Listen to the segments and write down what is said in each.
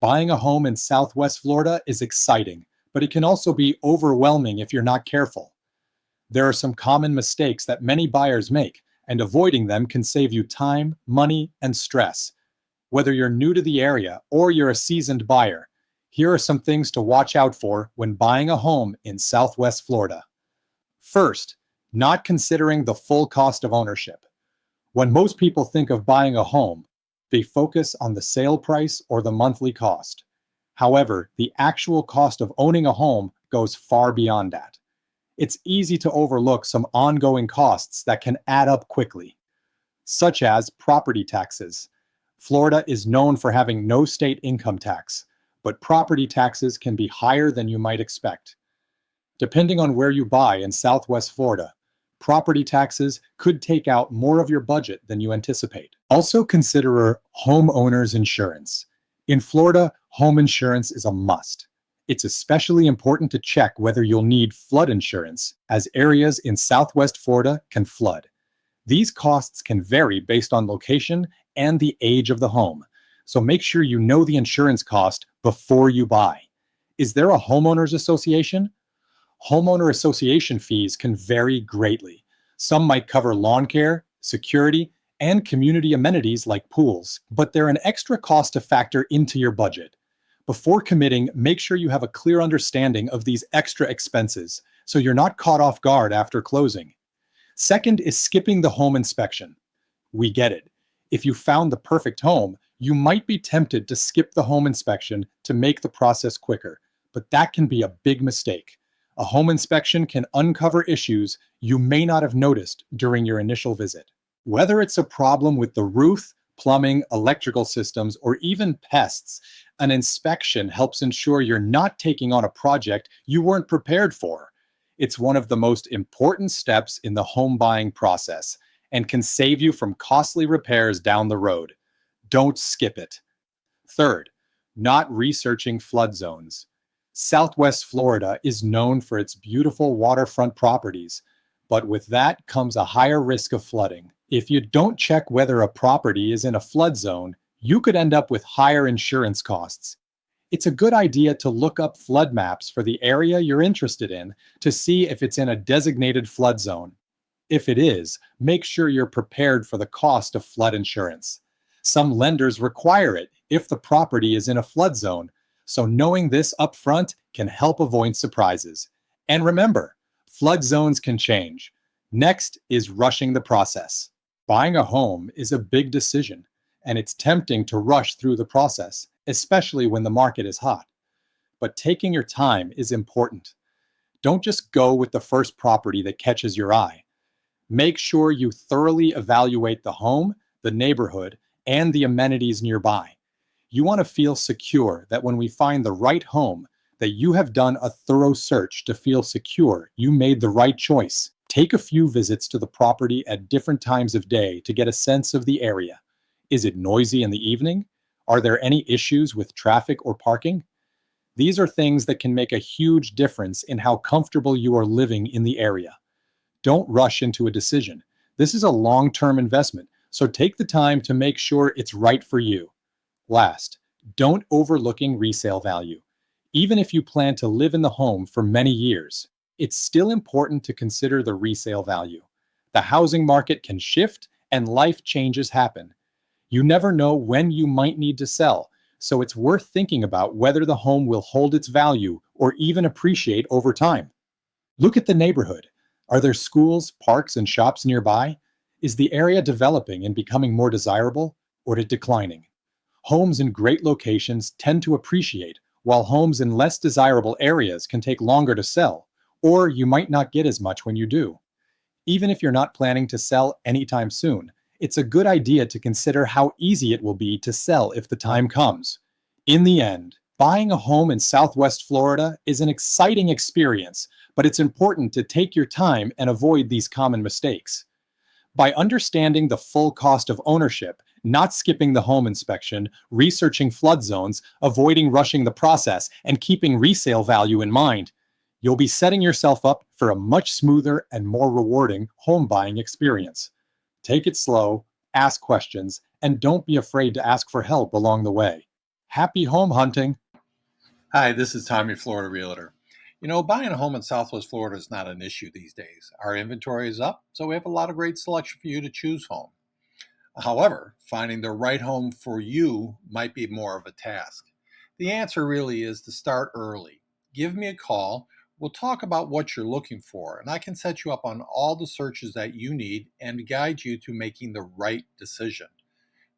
Buying a home in Southwest Florida is exciting, but it can also be overwhelming if you're not careful. There are some common mistakes that many buyers make, and avoiding them can save you time, money, and stress. Whether you're new to the area or you're a seasoned buyer, here are some things to watch out for when buying a home in Southwest Florida. First, not considering the full cost of ownership. When most people think of buying a home, they focus on the sale price or the monthly cost. However, the actual cost of owning a home goes far beyond that. It's easy to overlook some ongoing costs that can add up quickly, such as property taxes. Florida is known for having no state income tax, but property taxes can be higher than you might expect. Depending on where you buy in Southwest Florida, property taxes could take out more of your budget than you anticipate. Also consider homeowners insurance. In Florida, home insurance is a must. It's especially important to check whether you'll need flood insurance, as areas in Southwest Florida can flood. These costs can vary based on location and the age of the home, so make sure you know the insurance cost before you buy. Is there a homeowners association? Homeowner association fees can vary greatly. Some might cover lawn care, security, and community amenities like pools, but they're an extra cost to factor into your budget. Before committing, make sure you have a clear understanding of these extra expenses so you're not caught off guard after closing. Second is skipping the home inspection. We get it. If you found the perfect home, you might be tempted to skip the home inspection to make the process quicker, but that can be a big mistake. A home inspection can uncover issues you may not have noticed during your initial visit. Whether it's a problem with the roof, plumbing, electrical systems, or even pests, an inspection helps ensure you're not taking on a project you weren't prepared for. It's one of the most important steps in the home buying process and can save you from costly repairs down the road. Don't skip it. Third, not researching flood zones. Southwest Florida is known for its beautiful waterfront properties, but with that comes a higher risk of flooding. If you don't check whether a property is in a flood zone, you could end up with higher insurance costs. It's a good idea to look up flood maps for the area you're interested in to see if it's in a designated flood zone. If it is, make sure you're prepared for the cost of flood insurance. Some lenders require it if the property is in a flood zone, so knowing this upfront can help avoid surprises. And remember, flood zones can change. Next is rushing the process. Buying a home is a big decision, and it's tempting to rush through the process, especially when the market is hot. But taking your time is important. Don't just go with the first property that catches your eye. Make sure you thoroughly evaluate the home, the neighborhood, and the amenities nearby. You want to feel secure that when we find the right home, that you have done a thorough search to feel secure you made the right choice. Take a few visits to the property at different times of day to get a sense of the area. Is it noisy in the evening? Are there any issues with traffic or parking? These are things that can make a huge difference in how comfortable you are living in the area. Don't rush into a decision. This is a long-term investment, so take the time to make sure it's right for you. Last, don't overlooking resale value. Even if you plan to live in the home for many years, it's still important to consider the resale value. The housing market can shift and life changes happen. You never know when you might need to sell, so it's worth thinking about whether the home will hold its value or even appreciate over time. Look at the neighborhood. Are there schools, parks, and shops nearby? Is the area developing and becoming more desirable or declining? Homes in great locations tend to appreciate, while homes in less desirable areas can take longer to sell, or you might not get as much when you do. Even if you're not planning to sell anytime soon, it's a good idea to consider how easy it will be to sell if the time comes. In the end, buying a home in Southwest Florida is an exciting experience, but it's important to take your time and avoid these common mistakes. By understanding the full cost of ownership, not skipping the home inspection, researching flood zones, avoiding rushing the process, and keeping resale value in mind, you'll be setting yourself up for a much smoother and more rewarding home buying experience. Take it slow, ask questions, and don't be afraid to ask for help along the way. Happy home hunting! Hi, this is Tom Your Florida Realtor. Buying a home in Southwest Florida is not an issue these days. Our inventory is up, so we have a lot of great selection for you to choose from. However, finding the right home for you might be more of a task. The answer really is to start early. Give me a call. We'll talk about what you're looking for, and I can set you up on all the searches that you need and guide you to making the right decision.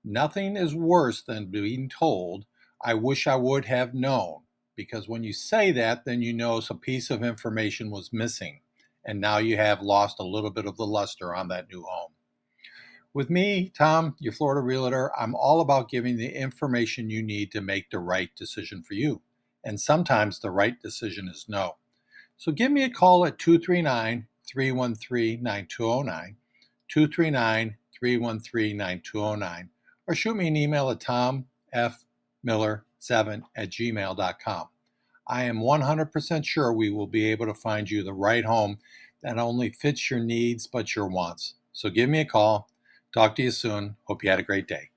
Nothing is worse than being told, I wish I would have known, because when you say that, then you know some piece of information was missing, and now you have lost a little bit of the luster on that new home. With me, Tom, your Florida Realtor, I'm all about giving the information you need to make the right decision for you. And sometimes the right decision is no. So give me a call at 239 313 9209, 239 313 9209, or shoot me an email at tomfmiller7@gmail.com. I am 100% sure we will be able to find you the right home that not only fits your needs but your wants. So give me a call. Talk to you soon. Hope you had a great day.